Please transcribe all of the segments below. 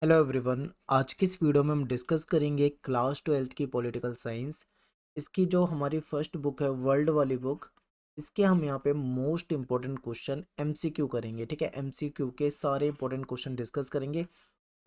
Hello everyone. आज की इस वीडियो में हम डिस्कस करेंगे क्लास 12th की पॉलिटिकल साइंस। इसकी जो हमारी फर्स्ट बुक है वर्ल्ड वाली बुक, इसके हम यहाँ पे मोस्ट इंपॉर्टेंट क्वेश्चन एमसीक्यू करेंगे। ठीक है, एमसीक्यू के सारे इंपॉर्टेंट क्वेश्चन डिस्कस करेंगे।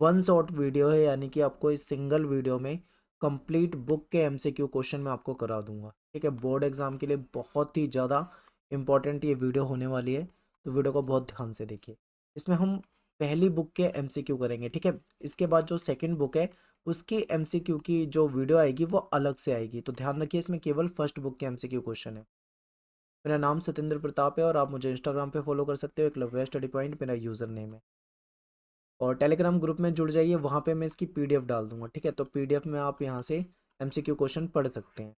वन शॉट वीडियो है, यानी कि आपको इस सिंगल वीडियो में कंप्लीट बुक के एमसीक्यू क्वेश्चन मैं आपको करा दूंगा। ठीक है, बोर्ड एग्जाम के लिए बहुत ही ज़्यादा इंपॉर्टेंट ये वीडियो होने वाली है, तो वीडियो को बहुत ध्यान से देखिए। इसमें हम पहली बुक के एमसीक्यू करेंगे। ठीक है, इसके बाद जो सेकंड बुक है उसकी एमसीक्यू की जो वीडियो आएगी वो अलग से आएगी, तो ध्यान रखिए इसमें केवल फर्स्ट बुक के एमसीक्यू क्वेश्चन है। मेरा नाम सत्येंद्र प्रताप है और आप मुझे इंस्टाग्राम पे फॉलो कर सकते हो, एकलव्य स्टडी पॉइंट मेरा यूज़र नेम है। और टेलीग्राम ग्रुप में जुड़ जाइए, वहाँ पे मैं इसकी पीडीएफ डाल दूंगा। ठीक है, तो पीडीएफ में आप यहाँ से एमसीक्यू क्वेश्चन पढ़ सकते हैं।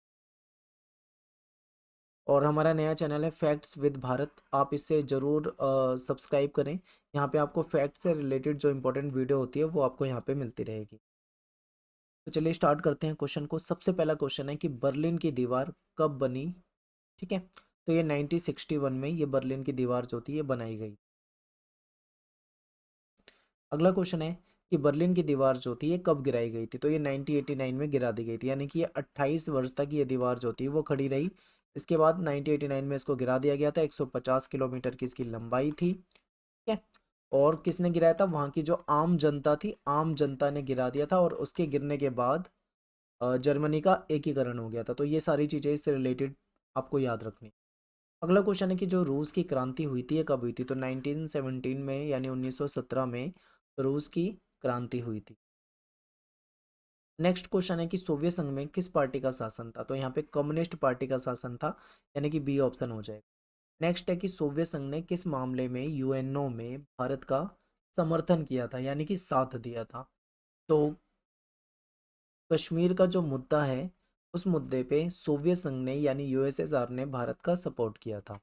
और हमारा नया चैनल है फैक्ट्स विद भारत, आप इससे ज़रूर सब्सक्राइब करें। यहाँ पे आपको फैक्ट से रिलेटेड जो इंपॉर्टेंट वीडियो होती है वो आपको यहाँ पे मिलती रहेगी। तो चलिए स्टार्ट करते हैं क्वेश्चन को। सबसे पहला क्वेश्चन है कि बर्लिन की दीवार कब बनी। ठीक है, तो ये 1961 में ये बर्लिन की दीवार जो थी ये बनाई गई। अगला क्वेश्चन है कि बर्लिन की दीवार जो थी ये कब गिराई गई थी, तो ये 1989 में गिरा दी गई थी, यानी कि ये 28 वर्ष तक ये दीवार जो थी वो खड़ी रही। इसके बाद 1989 में इसको गिरा दिया गया था। 150 किलोमीटर की इसकी लंबाई थी। ठीक है, और किसने गिराया था? वहाँ की जो आम जनता थी, आम जनता ने गिरा दिया था, और उसके गिरने के बाद जर्मनी का एकीकरण हो गया था। तो ये सारी चीज़ें इससे रिलेटेड आपको याद रखनी। अगला क्वेश्चन है कि जो रूस की क्रांति हुई थी ये कब हुई थी, तो 1917 में, यानी 1917 में रूस की क्रांति हुई थी। नेक्स्ट क्वेश्चन है कि सोवियत संघ में किस पार्टी का शासन था, तो यहाँ पे कम्युनिस्ट पार्टी का शासन था, यानी कि बी ऑप्शन हो जाएगा। नेक्स्ट है कि सोवियत संघ ने किस मामले में यूएनओ में भारत का समर्थन किया था, यानी कि साथ दिया था। तो कश्मीर का जो मुद्दा है उस मुद्दे पे सोवियत संघ ने यानी यूएसएसआर ने भारत का सपोर्ट किया था।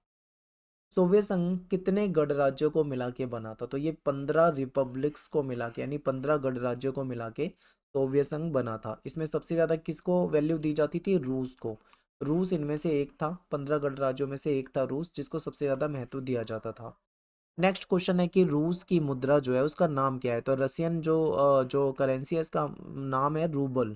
सोवियत संघ कितने गणराज्यों को मिला के बना था, तो ये 15 रिपब्लिक्स को मिला के, यानी 15 गणराज्यों को मिला के सोवियत संघ बना था। इसमें सबसे ज्यादा किसको वैल्यू दी जाती थी? रूस को। रूस इनमें से एक था, 15 गणराज्यों में से एक था रूस, जिसको सबसे ज्यादा महत्व दिया जाता था। नेक्स्ट क्वेश्चन है कि रूस की मुद्रा जो है उसका नाम क्या है, तो रशियन जो करेंसी है इसका नाम है रूबल।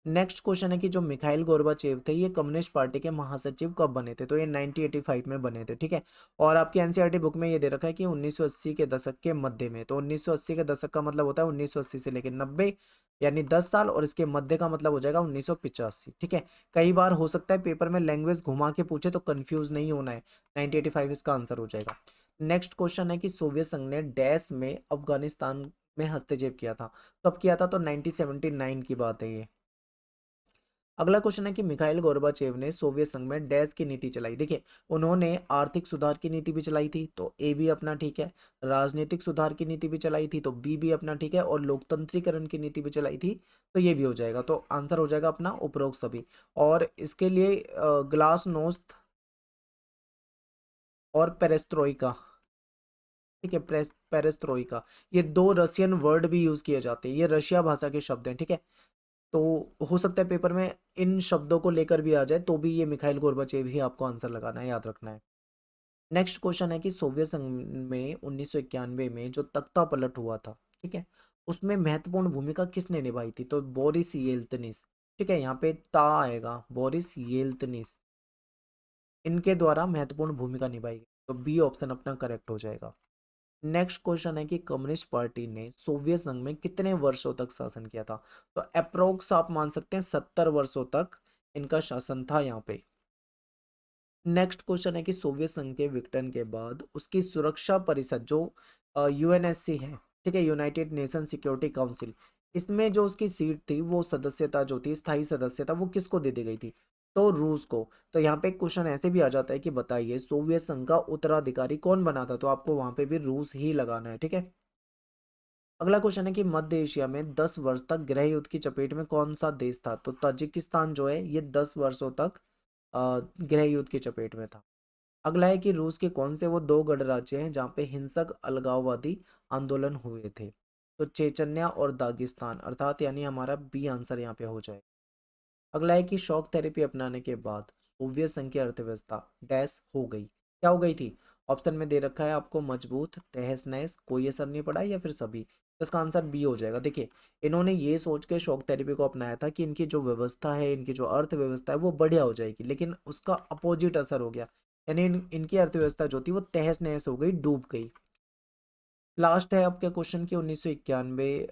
नेक्स्ट क्वेश्चन है कि जो मिखाइल गोर्बाचेव थे ये कम्युनिस्ट पार्टी के महासचिव कब बने थे, तो ये 1985 में बने थे। ठीक है, और आपकी एनसीईआरटी बुक में ये दे रखा है कि 1980 के दशक के मध्य में, तो 1980 के दशक का मतलब होता है 1980 से लेकर 90, यानी 10 साल, और इसके मध्य का मतलब हो जाएगा 1985। ठीक है, कई बार हो सकता है पेपर में लैंग्वेज घुमा के पूछे, तो कंफ्यूज नहीं होना है। 1985 इसका आंसर हो जाएगा। नेक्स्ट क्वेश्चन है कि सोवियत संघ ने डैश में अफगानिस्तान में हस्तक्षेप किया था, कब किया था, तो 1979 की बात है ये। अगला क्वेश्चन है कि मिखाइल गोर्बाचेव ने सोवियत संघ में डैश की नीति चलाई। देखिए, उन्होंने आर्थिक सुधार की नीति भी चलाई थी, तो ए भी अपना ठीक है। राजनीतिक सुधार की नीति भी चलाई थी, तो बी भी अपना ठीक है। और लोकतंत्रीकरण की नीति भी चलाई थी, तो ये भी हो जाएगा। तो आंसर हो जाएगा अपना उपरोक्त सभी। और इसके लिए ग्लासनोस्त और पेरेस्ट्रोइका। ठीक है, पेरेस्ट्रोइका, ये दो रशियन वर्ड भी यूज किए जाते हैं, ये रशिया भाषा के शब्द हैं। ठीक है, तो हो सकता है पेपर में इन शब्दों को लेकर भी आ जाए, तो भी ये मिखाइल गोर्बाचेव ही आपको आंसर लगाना है, याद रखना है। नेक्स्ट क्वेश्चन है कि सोवियत संघ में 1991 में जो तख्ता पलट हुआ था, ठीक है, उसमें महत्वपूर्ण भूमिका किसने निभाई थी, तो बोरिस येल्तनिस। ठीक है, यहाँ पे ता आएगा, बोरिस येल्तनिस, इनके द्वारा महत्वपूर्ण भूमिका निभाई गई, तो बी ऑप्शन अपना करेक्ट हो जाएगा। नेक्स्ट क्वेश्चन है कि कम्युनिस्ट पार्टी ने सोवियत संघ में कितने वर्षों तक शासन किया था, तो अप्रोक्स आप मान सकते हैं 70 वर्षों तक इनका शासन था यहाँ पे। नेक्स्ट क्वेश्चन है कि सोवियत संघ के विघटन के बाद उसकी सुरक्षा परिषद जो यूएनएससी है, ठीक है, यूनाइटेड नेशन सिक्योरिटी काउंसिल, इसमें जो उसकी सीट थी वो सदस्यता जो थी, स्थायी सदस्यता, वो किसको दे दी गई थी, तो रूस को। तो यहाँ पे क्वेश्चन ऐसे भी आ जाता है कि बताइए सोवियत संघ का उत्तराधिकारी कौन बना था, तो आपको वहां पे भी रूस ही लगाना है। ठीक है, अगला क्वेश्चन है कि मध्य एशिया में 10 वर्ष तक गृह युद्ध की चपेट में कौन सा देश था, तो ताजिकिस्तान जो है ये 10 वर्षों तक गृह युद्ध की चपेट में था। अगला है कि रूस के कौन से वो दो गणराज्य हैं जहाँ पे हिंसक अलगाववादी आंदोलन हुए थे, तो चेचन्या और दागिस्तान, अर्थात यानी हमारा बी आंसर यहाँ पे हो जाए। अगला है कि शॉक थेरेपी अपनाने के बाद सोवियत संघ की अर्थव्यवस्था डैश हो गई, क्या हो गई थी, ऑप्शन में दे रखा है आपको मजबूत, तहस नहस, कोई असर नहीं पड़ा, या फिर सभी। तो इसका आंसर बी हो जाएगा। देखिए, इन्होंने ये सोच के शॉक थेरेपी को अपनाया था कि इनकी जो व्यवस्था है, इनकी जो अर्थव्यवस्था है वो बढ़िया हो जाएगी, लेकिन उसका अपोजिट असर हो गया। यानी इनकी अर्थव्यवस्था जो थी वो तहस नहस हो गई, डूब गई। लास्ट है आपके क्वेश्चन की 1991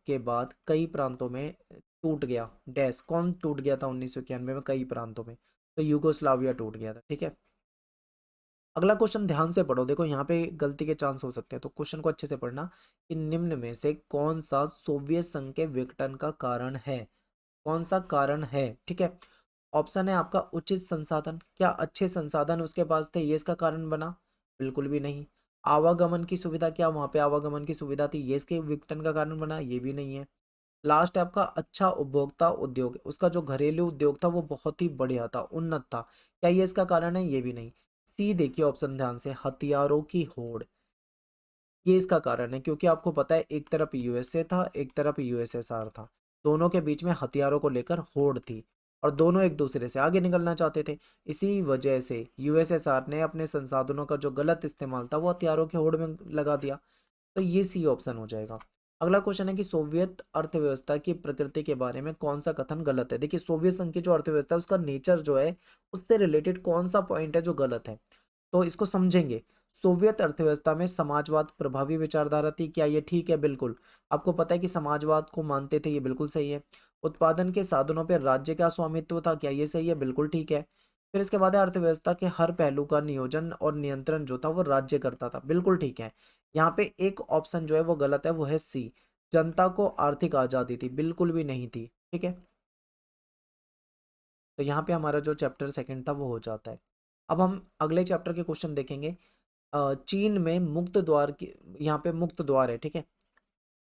के बाद कई प्रांतों में टूट गया डैश। कौन टूट गया था 1991 में कई प्रांतों में? तो यूगोस्लाविया टूट गया था, ठीक है। अगला क्वेश्चन ध्यान से पढ़ो, देखो यहाँ पे गलती के चांस हो सकते हैं, तो क्वेश्चन को अच्छे से पढ़ना कि निम्न में से कौन सा सोवियत संघ के विघटन का कारण है? कौन सा कारण है, ठीक है। ऑप्शन है आपका उचित संसाधन, क्या अच्छे संसाधन उसके पास थे ये इसका कारण बना? बिल्कुल भी नहीं। आवागमन की सुविधा, क्या वहां पे आवागमन की सुविधा थी ये इसके विघटन का कारण बना? ये भी नहीं है। लास्ट है आपका अच्छा उपभोक्ता उद्योग, उसका जो घरेलू उद्योग था वो बहुत ही बढ़िया था, उन्नत था, क्या ये इसका कारण है? ये भी नहीं। सी देखिए ऑप्शन ध्यान से, हथियारों की होड़, ये इसका कारण है, क्योंकि आपको पता है एक तरफ यूएसए था, एक तरफ यूएसएसआर था, दोनों के बीच में हथियारों को लेकर होड़ थी, और दोनों एक दूसरे से आगे निकलना चाहते थे। इसी वजह से यूएसएसआर ने अपने संसाधनों का जो गलत इस्तेमाल था वो हथियारों के होड़ में लगा दिया। तो ये सी ऑप्शन हो जाएगा। अगला क्वेश्चन है कि सोवियत अर्थव्यवस्था की प्रकृति के बारे में कौन सा कथन गलत है? देखिए, सोवियत संघ की जो अर्थव्यवस्था है उसका नेचर जो है उससे रिलेटेड कौन सा पॉइंट है जो गलत है, तो इसको समझेंगे। सोवियत अर्थव्यवस्था में समाजवाद प्रभावी विचारधारा थी, क्या ये ठीक है? बिल्कुल। आपको पता है कि समाजवाद को मानते थे, ये बिल्कुल सही है। उत्पादन के साधनों पर राज्य का स्वामित्व था, क्या ये सही है? बिल्कुल ठीक है। फिर इसके बाद है अर्थव्यवस्था के हर पहलू का नियोजन और नियंत्रण जो था वो राज्य करता था, बिल्कुल ठीक है। यहाँ पे एक ऑप्शन जो है वो गलत है, वो है सी, जनता को आर्थिक आजादी थी, बिल्कुल भी नहीं थी, ठीक है। तो यहाँ पे हमारा जो चैप्टर सेकंड था वो हो जाता है। अब हम अगले चैप्टर के क्वेश्चन देखेंगे। चीन में मुक्त द्वार की, यहाँ पे मुक्त द्वार है, ठीक है।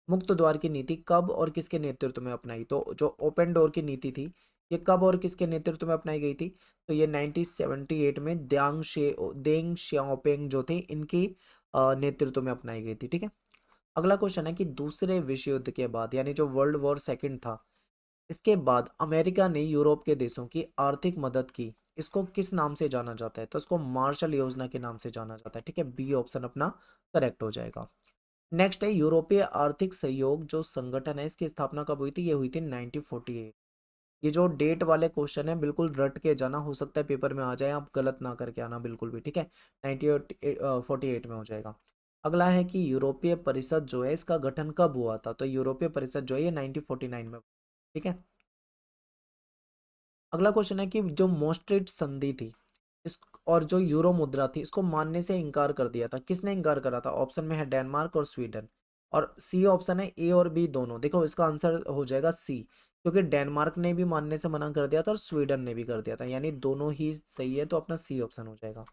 मुक्त द्वार की नीति कब और किसके नेतृत्व में अपनाई? तो जो ओपन डोर की नीति थी ये कब और किसके नेतृत्व में अपनाई गई थी? तो ये 1978 में देंग शियाओपिंग जो थे इनकी नेतृत्व में अपनाई गई थी, ठीक है। अगला क्वेश्चन है कि दूसरे विश्व युद्ध के बाद, यानी जो वर्ल्ड वॉर सेकंड था, इसके बाद अमेरिका ने यूरोप के देशों की आर्थिक मदद की, इसको किस नाम से जाना जाता है? तो इसको मार्शल योजना के नाम से जाना जाता है, ठीक है। बी ऑप्शन अपना करेक्ट हो जाएगा। नेक्स्ट है यूरोपीय आर्थिक सहयोग जो संगठन है, इसकी स्थापना कब हुई थी? ये हुई थी 1948। ये जो डेट वाले क्वेश्चन है बिल्कुल रट के जाना, हो सकता है पेपर में आ जाए, आप गलत ना करके आना बिल्कुल भी, ठीक है। 1948 में हो जाएगा। अगला है कि यूरोपीय परिषद जो है इसका गठन कब हुआ था? तो यूरोपीय परिषद जो है ये 1949 में, ठीक है। अगला क्वेश्चन है कि जो मोस्ट्रिच संधि थी इस और जो यूरो मुद्रा थी इसको मानने से इनकार कर दिया था, किसने इनकार करा था? ऑप्शन में है डेनमार्क और स्वीडन, और सी ऑप्शन है ए और बी दोनों। देखो इसका आंसर हो जाएगा सी, क्योंकि डेनमार्क ने भी मानने से मना कर दिया था और स्वीडन ने भी कर दिया था, यानी दोनों ही सही है, तो अपना सी ऑप्शन हो जाएगा।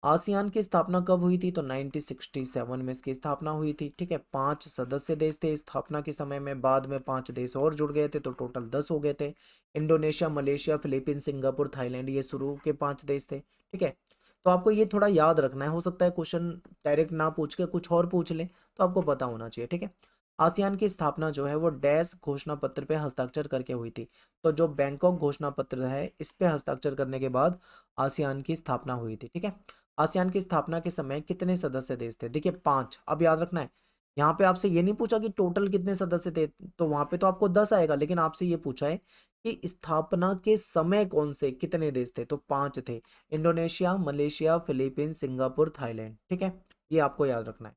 आसियान की स्थापना कब हुई थी? तो 1967 में इसकी स्थापना हुई थी, ठीक है। 5 सदस्य देश थे स्थापना के समय में, बाद में 5 देश और जुड़ गए थे, तो टोटल 10 हो गए थे। Indonesia, Malaysia, Philippines, Singapore, Thailand, ये शुरू के 5 देश थे, ठीक है। तो आपको ये थोड़ा याद रखना है, हो सकता है क्वेश्चन डायरेक्ट ना पूछ के कुछ और पूछ ले, तो आपको पता होना चाहिए, ठीक है। आसियान की स्थापना जो है वो डैश घोषणा पत्र पे हस्ताक्षर करके हुई थी, तो जो बैंकॉक घोषणा पत्र है इस पे हस्ताक्षर करने के बाद आसियान की स्थापना हुई थी, ठीक है। आसियान की स्थापना के समय कितने सदस्य देश थे? देखिए 5, अब याद रखना है। यहाँ पे आपसे ये नहीं पूछा कि टोटल कितने सदस्य थे, तो वहां पे तो आपको 10 आएगा, लेकिन आपसे ये पूछा है कि स्थापना के समय कौन से कितने देश थे, तो 5 थे। Indonesia, Malaysia, Philippines, Singapore, Thailand, ठीक है। ये आपको याद रखना है।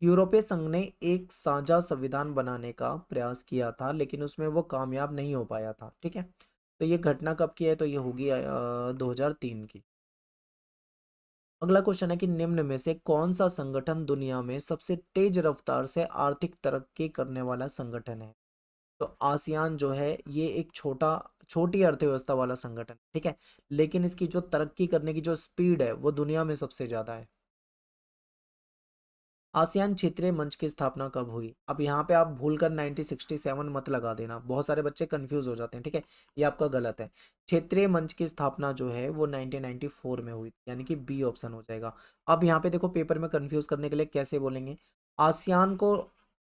यूरोपीय संघ ने एक साझा संविधान बनाने का प्रयास किया था, लेकिन उसमें वो कामयाब नहीं हो पाया था, ठीक है। तो ये घटना कब की है? तो ये होगी 2003 की। अगला क्वेश्चन है कि निम्न में से कौन सा संगठन दुनिया में सबसे तेज रफ्तार से आर्थिक तरक्की करने वाला संगठन है? तो आसियान जो है ये एक छोटी अर्थव्यवस्था वाला संगठन, ठीक है, लेकिन इसकी जो तरक्की करने की जो स्पीड है वो दुनिया में सबसे ज्यादा है। आसियान क्षेत्रीय मंच की स्थापना कब हुई? अब यहाँ पे आप भूलकर 1967 मत लगा देना, बहुत सारे बच्चे कंफ्यूज हो जाते हैं, ठीक है। ये आपका गलत है। क्षेत्रीय मंच की स्थापना जो है वो 1994 में हुई, यानी कि बी ऑप्शन हो जाएगा। अब यहाँ पे देखो पेपर में कंफ्यूज करने के लिए कैसे बोलेंगे, आसियान को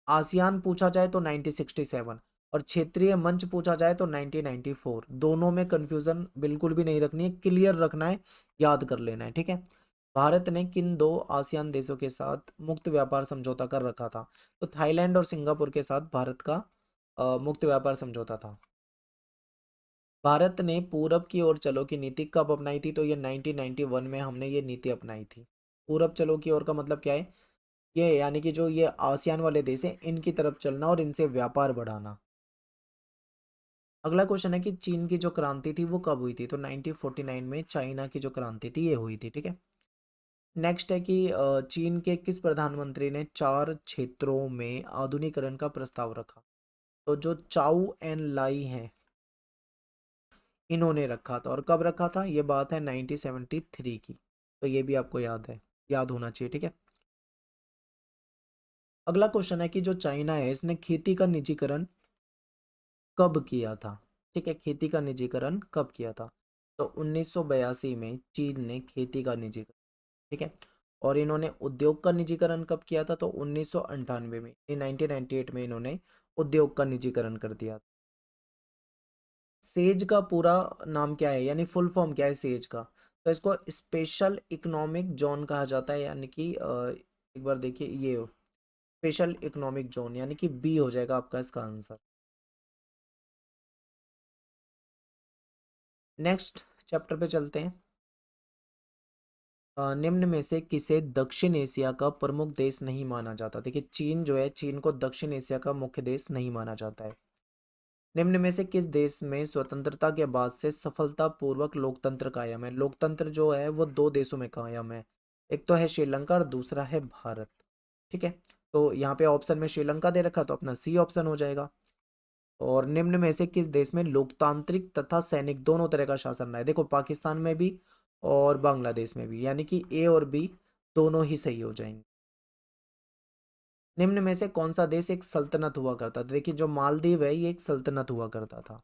आसियान पूछा जाए तो 1967, और क्षेत्रीय मंच पूछा जाए तो 1994। दोनों में कंफ्यूजन बिल्कुल भी नहीं रखनी है, क्लियर रखना है, याद कर लेना है, ठीक है। भारत ने किन दो आसियान देशों के साथ मुक्त व्यापार समझौता कर रखा था? तो थाईलैंड और सिंगापुर के साथ भारत का मुक्त व्यापार समझौता था। भारत ने पूरब की ओर चलो की नीति कब अपनाई थी? तो ये 1991 में हमने ये नीति अपनाई थी। पूरब चलो की ओर का मतलब क्या है? ये यानी कि जो ये आसियान वाले देश हैं इनकी तरफ चलना और इनसे व्यापार बढ़ाना। अगला क्वेश्चन है कि चीन की जो क्रांति थी वो कब हुई थी? तो 1949 में चाइना की जो क्रांति थी ये हुई थी, ठीक है। नेक्स्ट है कि चीन के किस प्रधानमंत्री ने 4 क्षेत्रों में आधुनिकीकरण का प्रस्ताव रखा? तो जो चाउ एन लाई हैं इन्होंने रखा था। और कब रखा था? ये बात है 1973 की। तो ये भी आपको याद है, याद होना चाहिए, ठीक है। अगला क्वेश्चन है कि जो चाइना है इसने खेती का निजीकरण कब किया था? ठीक है, खेती का निजीकरण कब किया था? तो 1982 में चीन ने खेती का निजीकरण, ठीक है। और इन्होंने उद्योग का निजीकरण कब किया था? तो 1998 में, 1998 में इन्होंने उद्योग का निजीकरण कर दिया। सेज का पूरा नाम क्या है, यानी फुल फॉर्म क्या है सेज का? तो इसको स्पेशल इकोनॉमिक जोन कहा जाता है, यानी कि एक बार देखिए ये स्पेशल इकोनॉमिक जोन, यानी कि बी हो जाएगा आपका इसका आंसर। नेक्स्ट चैप्टर पे चलते हैं। निम्न में से किसे दक्षिण एशिया का प्रमुख देश नहीं माना जाता? देखिए चीन जो है, चीन को दक्षिण एशिया का मुख्य देश नहीं माना जाता है। निम्न में से किस देश में स्वतंत्रता के बाद से सफलतापूर्वक लोकतंत्र कायम है? लोकतंत्र जो है वो दो देशों में कायम है, एक तो है श्रीलंका और दूसरा है भारत, ठीक है। तो यहाँ पे ऑप्शन में श्रीलंका दे रखा तो अपना सी ऑप्शन हो जाएगा। और निम्न में से किस देश में लोकतांत्रिक तथा सैनिक दोनों तरह का शासन रहा है? देखो पाकिस्तान में भी और बांग्लादेश में भी, यानी कि ए और बी दोनों ही सही हो जाएंगे। निम्न में से कौन सा देश एक सल्तनत हुआ करता था? देखिए जो मालदीव है ये एक सल्तनत हुआ करता था।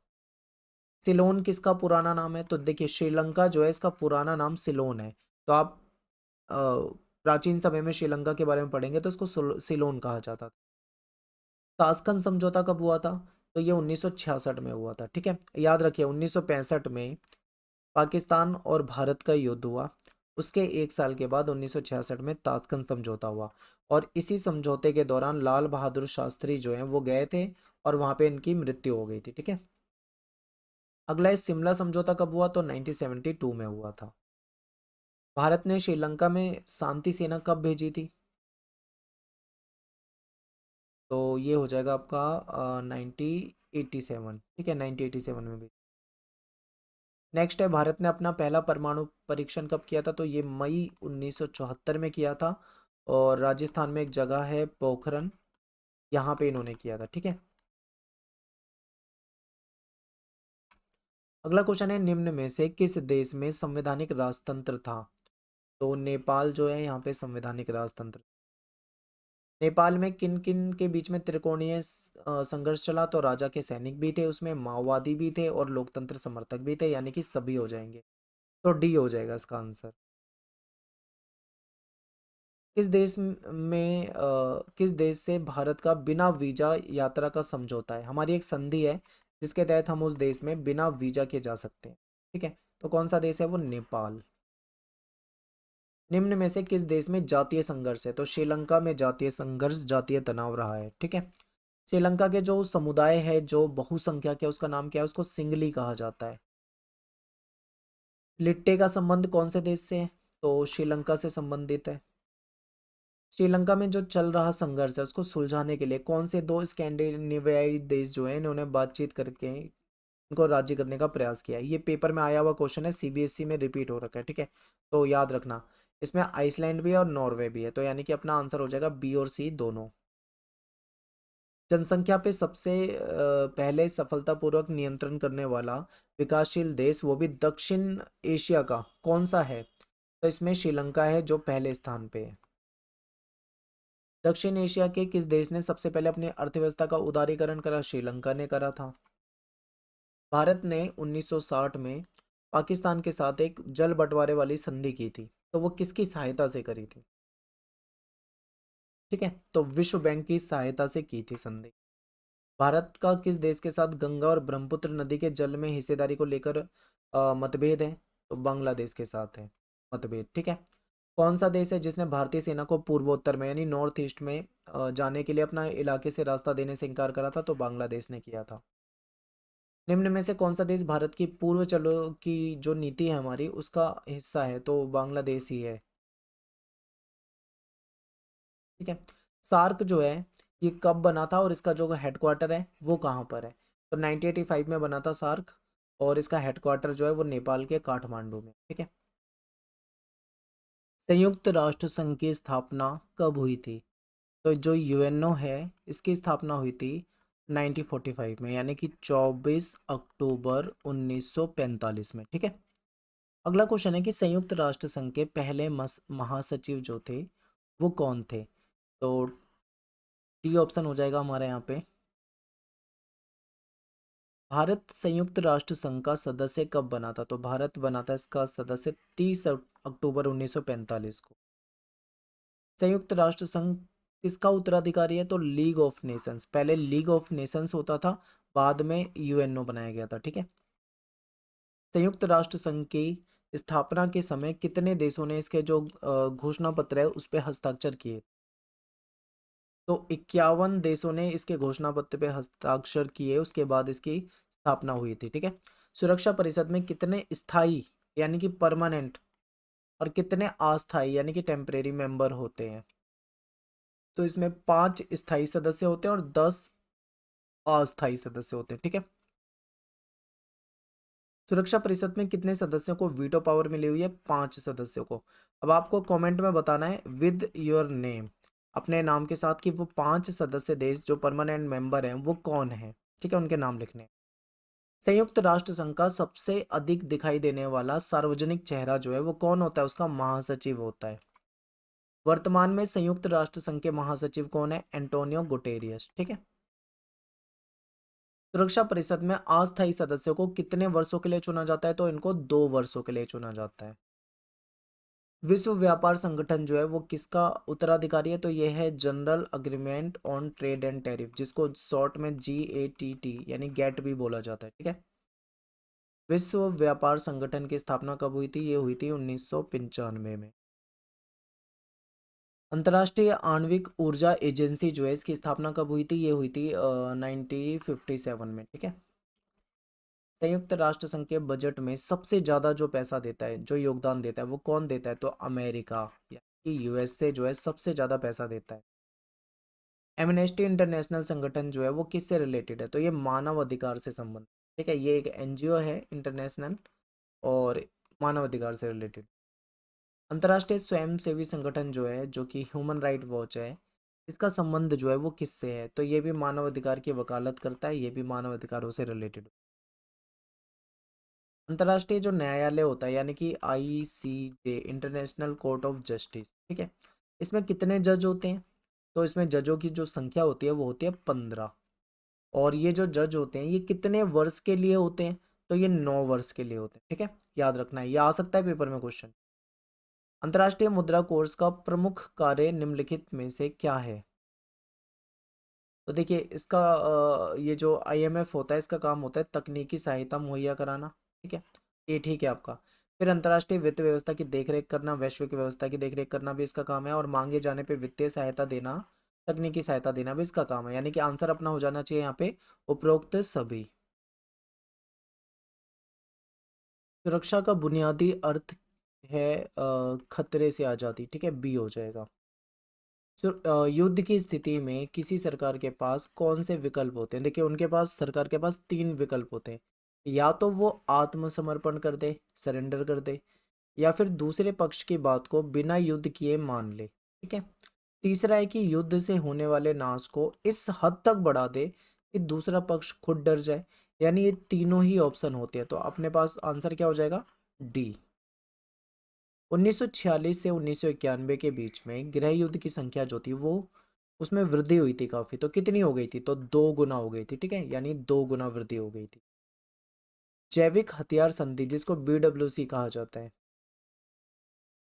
सिलोन किसका पुराना नाम है? तो देखिए श्रीलंका जो है इसका पुराना नाम सिलोन है। तो आप अ, प्राचीन समय में श्रीलंका के बारे में पढ़ेंगे तो इसको सिलोन कहा जाता था। ताशकंद समझौता कब हुआ था? तो ये 1966 में हुआ था, ठीक है। याद रखिए 1965 में पाकिस्तान और भारत का युद्ध हुआ, उसके एक साल के बाद 1966 में ताशकंद समझौता हुआ। और इसी समझौते के दौरान लाल बहादुर शास्त्री जो हैं वो गए थे और वहां पे इनकी मृत्यु हो गई थी, ठीक है। अगला है शिमला समझौता कब हुआ? तो 1972 में हुआ था। भारत ने श्रीलंका में शांति सेना कब भेजी थी? तो ये हो जाएगा आपका 1987, ठीक है, 1987 में भी। नेक्स्ट है भारत ने अपना पहला परमाणु परीक्षण कब किया था? तो ये मई 1974 में किया था। और राजस्थान में एक जगह है पोखरन, यहाँ पे इन्होंने किया था, ठीक है। अगला क्वेश्चन है निम्न में से किस देश में संवैधानिक राजतंत्र था? तो नेपाल जो है यहाँ पे संवैधानिक राजतंत्र। नेपाल में किन किन के बीच में त्रिकोणीय संघर्ष चला? तो राजा के सैनिक भी थे उसमें, माओवादी भी थे और लोकतंत्र समर्थक भी थे, यानी कि सभी हो जाएंगे। तो डी हो जाएगा इसका आंसर। किस देश में किस देश से भारत का बिना वीजा यात्रा का समझौता है? हमारी एक संधि है जिसके तहत हम उस देश में बिना वीजा के जा सकते हैं, ठीक है। तो कौन सा देश है वो? नेपाल। निम्न में से किस देश में जातीय संघर्ष है? तो श्रीलंका में जातीय संघर्ष, जातीय तनाव रहा है, ठीक है। श्रीलंका के जो समुदाय है जो बहुसंख्यक है उसका नाम क्या है? उसको सिंगली कहा जाता है। लिट्टे का संबंध कौन से देश से है? तो श्रीलंका से संबंधित है। श्रीलंका में जो चल रहा संघर्ष है उसको सुलझाने के लिए कौन से दो स्कैंडिनेवियाई देश जो है इन्होंने बातचीत करके इनको राजी करने का प्रयास किया है? ये पेपर में आया हुआ क्वेश्चन है, सीबीएसई में रिपीट हो रखा है, ठीक है। तो याद रखना इसमें आइसलैंड भी है और नॉर्वे भी है, तो यानी कि अपना आंसर हो जाएगा बी और सी दोनों। जनसंख्या पे सबसे पहले सफलतापूर्वक नियंत्रण करने वाला विकासशील देश वो भी दक्षिण एशिया का कौन सा है? तो इसमें श्रीलंका है जो पहले स्थान पे है। दक्षिण एशिया के किस देश ने सबसे पहले अपनी अर्थव्यवस्था का उदारीकरण करा? श्रीलंका ने करा था। भारत ने 1960 में पाकिस्तान के साथ एक जल बंटवारे वाली संधि की थी, तो वो किसकी सहायता से करी थी? ठीक है, तो विश्व बैंक की सहायता से की थी संधि। भारत का किस देश के साथ गंगा और ब्रह्मपुत्र नदी के जल में हिस्सेदारी को लेकर मतभेद है? तो बांग्लादेश के साथ है मतभेद, ठीक है। कौन सा देश है जिसने भारतीय सेना को पूर्वोत्तर में यानी नॉर्थ ईस्ट में जाने के लिए अपना इलाके से रास्ता देने से इनकार करा था? तो बांग्लादेश ने किया था। निम्न में से कौन सा देश भारत की पूर्व चलो की जो नीति है हमारी उसका हिस्सा है? तो बांग्लादेश ही है, ठीक है। सार्क जो है ये कब बना था और इसका जो हेडक्वार्टर है वो कहाँ पर है? तो 1985 में बना था सार्क, और इसका हेडक्वार्टर जो है वो नेपाल के काठमांडू में, ठीक है। संयुक्त राष्ट्र संघ की स्थापना कब हुई थी? तो जो यूएनओ है इसकी स्थापना हुई थी 1945 में, यानी कि 24 अक्टूबर 1945 में, ठीक है। अगला क्वेश्चन है कि संयुक्त राष्ट्र संघ के पहले महासचिव जो थे वो कौन थे? तो डी ऑप्शन हो जाएगा हमारे यहाँ पे। भारत संयुक्त राष्ट्र संघ का सदस्य कब बना था? तो भारत बना था इसका सदस्य 30 अक्टूबर 1945 को। संयुक्त राष्ट्र संघ किसका उत्तराधिकारी है? तो लीग ऑफ नेशंस, पहले लीग ऑफ नेशंस होता था, बाद में यूएनओ बनाया गया था, ठीक है। संयुक्त राष्ट्र संघ की स्थापना के समय कितने देशों ने इसके जो घोषणा पत्र है उस पर हस्ताक्षर किए? तो 51 देशों ने इसके घोषणा पत्र पे हस्ताक्षर किए, उसके बाद इसकी स्थापना हुई थी, ठीक है। सुरक्षा परिषद में कितने स्थायी यानी कि परमानेंट और कितने अस्थायी यानी कि टेम्परेरी मेंबर होते हैं? तो इसमें 5 स्थायी सदस्य होते हैं और 10 अस्थायी सदस्य होते हैं, ठीक है। सुरक्षा परिषद में कितने सदस्यों को वीटो पावर मिली हुई है? 5 सदस्यों को। अब आपको कमेंट में बताना है विद योर नेम, अपने नाम के साथ, कि वो 5 सदस्य देश जो परमानेंट मेंबर हैं वो कौन है, ठीक है, उनके नाम लिखने हैं। संयुक्त राष्ट्र संघ का सबसे अधिक दिखाई देने वाला सार्वजनिक चेहरा जो है वो कौन होता है? उसका महासचिव होता है। वर्तमान में संयुक्त राष्ट्र संघ के महासचिव कौन है? एंटोनियो गुटेरियस, ठीक है। सुरक्षा परिषद में अस्थायी सदस्यों को कितने वर्षों के लिए चुना जाता है? तो इनको 2 वर्षों के लिए चुना जाता है। विश्व व्यापार संगठन जो है वो किसका उत्तराधिकारी है? तो ये है general agreement on trade and tariff, जिसको शॉर्ट में GATT यानी गेट भी बोला जाता है, ठीक है। विश्व व्यापार संगठन की स्थापना कब हुई थी? ये हुई थी 1995 में। अंतर्राष्ट्रीय आणविक ऊर्जा एजेंसी जो है इसकी स्थापना कब हुई थी? ये हुई थी 1957 में, ठीक है। संयुक्त राष्ट्र संघ के बजट में सबसे ज्यादा जो पैसा देता है, जो योगदान देता है, वो कौन देता है? तो अमेरिका यानी USA जो है सबसे ज्यादा पैसा देता है। एमनेस्टी इंटरनेशनल संगठन जो है वो किससे रिलेटेड है? तो ये मानव अधिकार से संबंधित, ठीक है। ये एक NGO है इंटरनेशनल और मानव अधिकार से रिलेटेड। अंतर्राष्ट्रीय स्वयंसेवी संगठन जो है, जो कि ह्यूमन राइट वॉच है, इसका संबंध जो है वो किससे है? तो ये भी मानव अधिकार की वकालत करता है, ये भी मानव अधिकारों से रिलेटेड। अंतर्राष्ट्रीय जो न्यायालय होता है यानी कि ICJ international court of justice, ठीक है, इसमें कितने जज होते हैं? तो इसमें जजों की जो संख्या होती है वो होती है 15। और ये जो जज होते हैं ये कितने वर्ष के लिए होते हैं? तो ये 9 वर्ष के लिए होते हैं, ठीक है। याद रखना है, ये आ सकता है पेपर में क्वेश्चन। अंतर्राष्ट्रीय मुद्रा कोष का प्रमुख कार्य निम्नलिखित में से क्या है? तो देखिए इसका ये जो IMF होता है इसका काम होता है तकनीकी सहायता मुहैया कराना, ठीक है, ये ठीक है आपका। फिर अंतर्राष्ट्रीय वित्त व्यवस्था की देखरेख करना, वैश्विक व्यवस्था की देखरेख करना भी इसका काम है, और मांगे जाने पे वित्तीय सहायता देना, तकनीकी सहायता देना भी इसका काम है, यानी कि आंसर अपना हो जाना चाहिए यहाँ पे उपरोक्त सभी। सुरक्षा का बुनियादी अर्थ है खतरे से आज़ादी, ठीक है, B हो जाएगा। युद्ध की स्थिति में किसी सरकार के पास कौन से विकल्प होते हैं? देखिए उनके पास, सरकार के पास 3 विकल्प होते हैं। या तो वो आत्मसमर्पण कर दे, सरेंडर कर दे, या फिर दूसरे पक्ष की बात को बिना युद्ध किए मान ले, ठीक है। तीसरा है कि युद्ध से होने वाले नाश को इस हद तक बढ़ा दे कि दूसरा पक्ष खुद डर जाए। यानी ये तीनों ही ऑप्शन होते हैं, तो अपने पास आंसर क्या हो जाएगा? D। 1946 से 1991 के बीच में गृह युद्ध की संख्या जो थी वो, उसमें वृद्धि हुई थी काफी। तो कितनी हो गई थी? तो 2 गुना हो गई थी, ठीक है, यानी 2 गुना वृद्धि हो गई थी। जैविक हथियार संधि जिसको BWC कहा जाता है,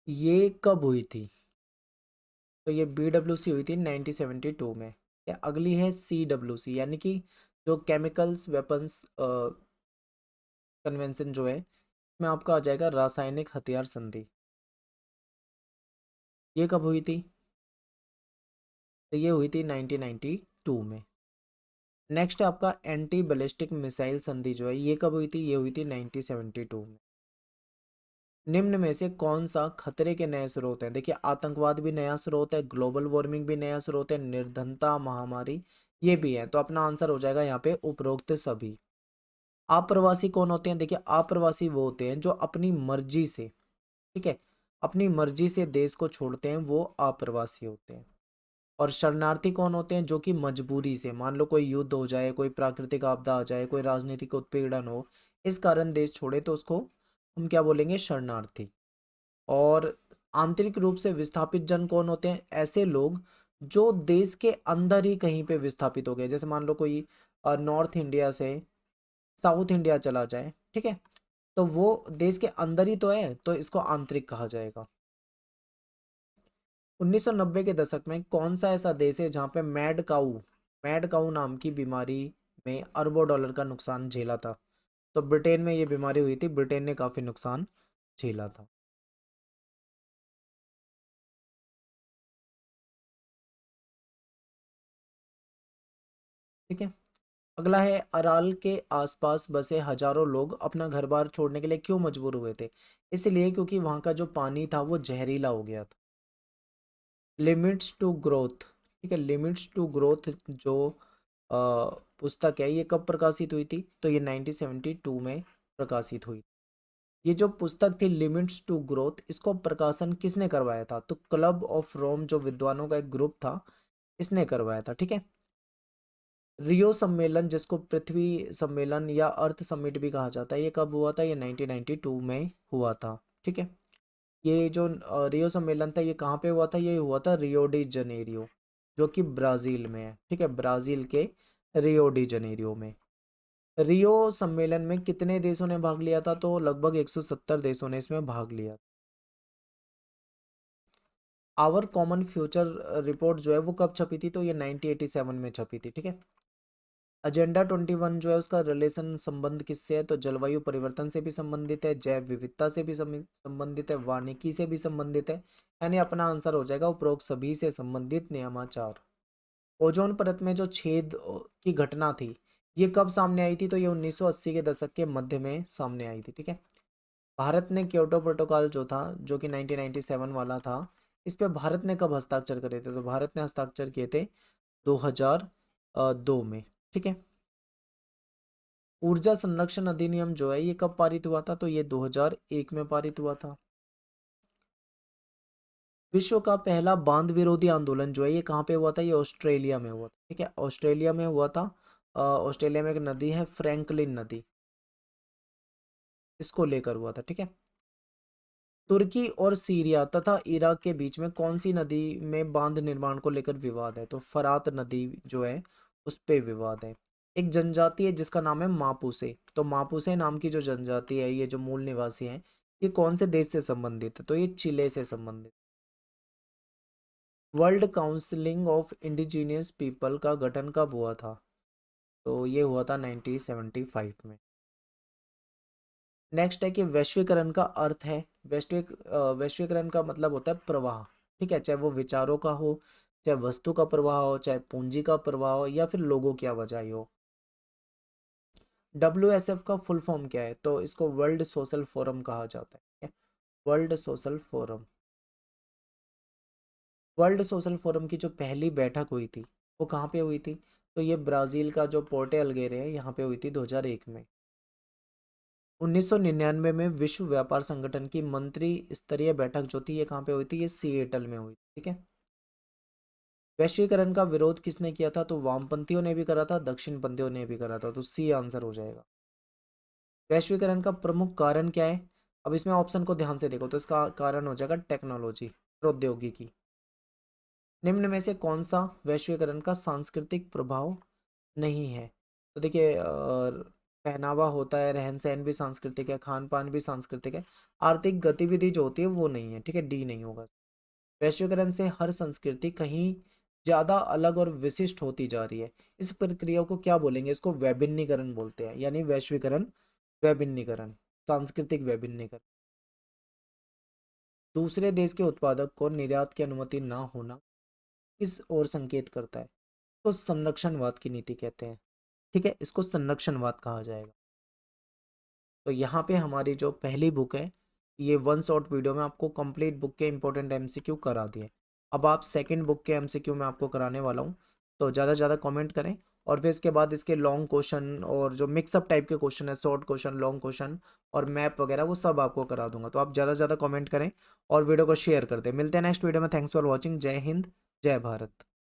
ये कब हुई थी? तो ये BWC हुई थी 1972 में। या अगली है CWC यानी कि जो केमिकल्स वेपन्स कन्वेंशन जो है इसमें आपका आ जाएगा रासायनिक हथियार संधि। ये कब हुई थी? तो ये हुई थी 1992 में। नेक्स्ट है आपका एंटी बैलिस्टिक मिसाइल संधि जो है ये कब हुई थी? ये हुई थी 1972 में। निम्न में से कौन सा खतरे के नए स्रोत हैं? देखिए आतंकवाद भी नया स्रोत है, ग्लोबल वार्मिंग भी नया स्रोत है, निर्धनता महामारी ये भी है। तो अपना आंसर हो जाएगा यहाँ पे उपरोक्त सभी। अप्रवासी कौन होते हैं? देखिए अप्रवासी वो होते हैं जो अपनी मर्जी से, ठीक है, अपनी मर्जी से देश को छोड़ते हैं, वो अप्रवासी होते हैं। और शरणार्थी कौन होते हैं? जो कि मजबूरी से, मान लो कोई युद्ध हो जाए, कोई प्राकृतिक आपदा आ जाए, कोई राजनीतिक उत्पीड़न हो, इस कारण देश छोड़े, तो उसको हम क्या बोलेंगे? शरणार्थी। और आंतरिक रूप से विस्थापित जन कौन होते हैं? ऐसे लोग जो देश के अंदर ही कहीं पे विस्थापित हो गए, जैसे मान लो कोई नॉर्थ इंडिया से साउथ इंडिया चला जाए, ठीक है, तो वो देश के अंदर ही तो है, तो इसको आंतरिक कहा जाएगा। 1990 के दशक में कौन सा ऐसा देश है जहां पे मैड काऊ नाम की बीमारी में अरबों डॉलर का नुकसान झेला था? तो ब्रिटेन में ये बीमारी हुई थी, ब्रिटेन ने काफी नुकसान झेला था। ठीक है, अगला है अराल के आसपास बसे हजारों लोग अपना घर बार छोड़ने के लिए क्यों मजबूर हुए थे? इसलिए क्योंकि वहां का जो पानी था वो जहरीला हो गया था। लिमिट्स टू ग्रोथ, ठीक है, लिमिट्स टू ग्रोथ जो पुस्तक है ये कब प्रकाशित हुई थी? तो ये 1972 में प्रकाशित हुई। ये जो पुस्तक थी लिमिट्स टू ग्रोथ, इसको प्रकाशन किसने करवाया था? तो क्लब ऑफ रोम जो विद्वानों का एक ग्रुप था, इसने करवाया था। ठीक है, रियो सम्मेलन जिसको पृथ्वी सम्मेलन या अर्थ समिट भी कहा जाता है, ये कब हुआ था? ये 1992 में हुआ था। ठीक है, ये जो रियो सम्मेलन था ये कहाँ पे हुआ था? ये हुआ था रियो डी जनेरियो, जो कि ब्राज़ील में है। ठीक है, ब्राज़ील के रियो डी जनेरियो में। रियो सम्मेलन में कितने देशों ने भाग लिया था? तो लगभग 170 देशों ने इसमें भाग लिया। आवर कॉमन फ्यूचर रिपोर्ट जो है वो कब छपी थी? तो ये 1987 में छपी थी। ठीक है, एजेंडा 21 जो है उसका रिलेशन संबंध किससे है? तो जलवायु परिवर्तन से भी संबंधित है, जैव विविधता से भी संबंधित है, वानिकी से भी संबंधित है, यानी अपना आंसर हो जाएगा उपरोक्त सभी से संबंधित नियमाचार। ओजोन परत में जो छेद की घटना थी ये कब सामने आई थी? तो ये 1980 के दशक के मध्य में सामने आई थी। ठीक है, भारत ने क्योटो प्रोटोकॉल जो था, जो कि 1997 वाला था, इस पे भारत ने कब हस्ताक्षर करे थे? तो भारत ने हस्ताक्षर किए थे 2002 में। ठीक है, ऊर्जा संरक्षण अधिनियम जो है ये कब पारित हुआ था? तो ये 2001 में पारित हुआ था। विश्व का पहला बांध विरोधी आंदोलन जो है ये कहाँ पे हुआ था? ये ऑस्ट्रेलिया में हुआ था। ठीक है, ऑस्ट्रेलिया में हुआ था। ऑस्ट्रेलिया में एक नदी है फ्रैंकलिन नदी, इसको लेकर हुआ था। ठीक है, तुर्की और सीरिया तथा इराक के बीच में कौन सी नदी में बांध निर्माण को लेकर विवाद है? तो फरात नदी जो है उस पे विवाद है। एक जनजाति है जिसका नाम है मापुसे, तो मापुसे नाम की जो जनजाति है, ये जो मूल निवासी हैं, ये कौन से देश से संबंधित है? तो ये चिले से संबंधित। World counselling of indigenous people का गठन कब हुआ था? तो ये हुआ था 1975 में। नेक्स्ट है कि वैश्वीकरण का अर्थ है, वैश्वीकरण का मतलब होता है प्रवाह। ठीक है, चाहे वो विचारों का हो, चाहे वस्तु का प्रवाह हो, चाहे पूंजी का प्रवाह हो, या फिर लोगों की आवाजाही हो। WSF का फुल फॉर्म क्या है? तो इसको वर्ल्ड सोशल फोरम कहा जाता है। World social forum. World social forum की जो पहली बैठक हुई थी वो कहाँ पे हुई थी? तो ये ब्राज़ील का जो पोर्टे अलगेरे है यहाँ पे हुई थी 2001 में। 1999 में विश्व व्यापार संगठन की मंत्री स्तरीय बैठक जो थी ये कहाँ पे हुई थी? ये सिएटल में हुई। ठीक है, वैश्वीकरण का विरोध किसने किया था? तो वामपंथियों ने भी करा था, दक्षिणपंथियों ने भी करा था, तो सी आंसर हो जाएगा। वैश्वीकरण का प्रमुख कारण क्या है? अब इसमें ऑप्शन को ध्यान से देखो तो इसका कारण हो जाएगा टेक्नोलॉजी, प्रौद्योगिकी। निम्न में से कौन सा वैश्वीकरण का सांस्कृतिक प्रभाव नहीं है? तो देखिए पहनावा होता है, रहन सहन भी सांस्कृतिक है, खान पान भी सांस्कृतिक है, आर्थिक गतिविधि जो होती है वो नहीं है। ठीक है, डी नहीं होगा। वैश्वीकरण से हर संस्कृति कहीं ज़्यादा अलग और विशिष्ट होती जा रही है। इस प्रक्रिया को क्या बोलेंगे? इसको वैभिन्नीकरण बोलते हैं, यानी वैश्वीकरण, वैभिन्नीकरण, सांस्कृतिक वैभिन्नीकरण। दूसरे देश के उत्पादक को निर्यात की अनुमति ना होना किस ओर संकेत करता है? तो संरक्षणवाद की नीति कहते हैं। ठीक है, इसको संरक्षणवाद कहा जाएगा। तो यहाँ पे हमारी जो पहली बुक है, ये वन शॉर्ट वीडियो में आपको कंप्लीट बुक के इंपॉर्टेंट एमसीक्यू करा दिए। अब आप सेकंड बुक के एमसीक्यू में आपको कराने वाला हूँ, तो ज़्यादा से ज़्यादा कमेंट करें। और फिर इसके बाद इसके लॉन्ग क्वेश्चन और जो मिक्सअप टाइप के क्वेश्चन है, शॉर्ट क्वेश्चन, लॉन्ग क्वेश्चन और मैप वगैरह, वो सब आपको करा दूंगा। तो आप ज़्यादा से ज़्यादा कमेंट करें और वीडियो को शेयर कर दें। मिलते हैं नेक्स्ट वीडियो में। Thanks for watching. जय हिंद, जय भारत।